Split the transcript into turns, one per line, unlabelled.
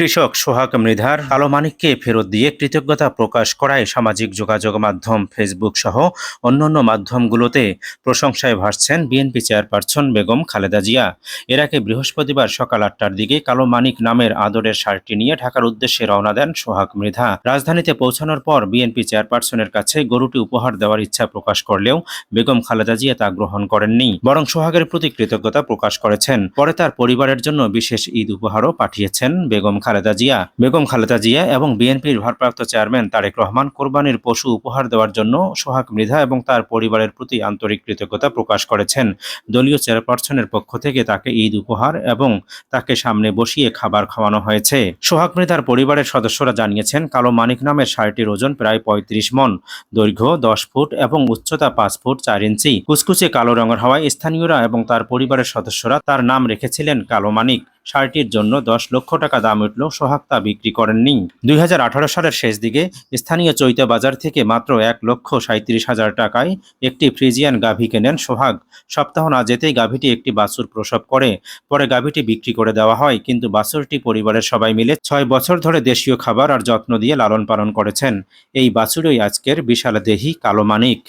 কৃষক সোহাগ মৃধার কালো মানিককে ফেরত দিয়ে কৃতজ্ঞতা প্রকাশ করায় সামাজিক যোগাযোগ মাধ্যম ফেসবুক সহ অন্যান্য মাধ্যমগুলোতে প্রশংসায় ভাসছেন বিএনপি চেয়ারপারসন বেগম খালেদা জিয়া। এর আগে বৃহস্পতিবার সকাল ৮টার দিকে কালো মানিক নামের আদরের শার্টটি নিয়ে ঢাকার উদ্দেশ্যে রওনা দেন সোহাগ মৃধা। রাজধানীতে পৌঁছানোর পর বিএনপি চেয়ারপারসনের কাছে গরুটি উপহার দেওয়ার ইচ্ছা প্রকাশ করলেও বেগম খালেদা জিয়া তা গ্রহণ করেননি, বরং সোহাগের প্রতি কৃতজ্ঞতা প্রকাশ করেছেন। পরে তার পরিবারের জন্য বিশেষ ঈদ উপহারও পাঠিয়েছেন বেগম খালেদা জিয়া এবং বিএনপির ভারপ্রাপ্ত চেয়ারম্যান তারেক রহমান কোরবানির পশু উপহার দেওয়ার জন্য সোহাগ মৃধা এবং তার পরিবারের প্রতি আন্তরিক কৃতজ্ঞতা প্রকাশ করেছেন। দলীয় চেয়ারপারসনের পক্ষ থেকে তাকে ঈদ উপহার এবং তাকে সামনে বসিয়ে খাবার খাওয়ানো হয়েছে। সোহাগ মৃধার পরিবারের সদস্যরা জানিয়েছেন, কালো মানিক নামের শাড়িটির ওজন প্রায় ৩৫ মণ, দৈর্ঘ্য ১০ ফুট এবং উচ্চতা ৫ ফুট ৪ ইঞ্চি। কুচকুচে কালো রঙের হওয়ায় স্থানীয়রা এবং তার পরিবারের সদস্যরা তার নাম রেখেছিলেন কালো মানিক। শাড়িটির জন্য ১০ লক্ষ টাকা দাম উঠলেও সোহাগ তা বিক্রি করেননি। ২০১৮ সালের শেষ দিকে স্থানীয় চৈতা বাজার থেকে মাত্র ১,৩৭,০০০ টাকায় একটি ফ্রিজিয়ান গাভী কেনেন সোহাগ। সপ্তাহ না যেতেই গাভীটি একটি বাছুর প্রসব করে। পরে গাভীটি বিক্রি করে দেওয়া হয়, কিন্তু বাছুরটি পরিবারের সবাই মিলে ৬ বছর ধরে দেশীয় খাবার আর যত্ন দিয়ে লালন পালন করেছেন। এই বাছুরই আজকের বিশাল দেহী কালো মানিক।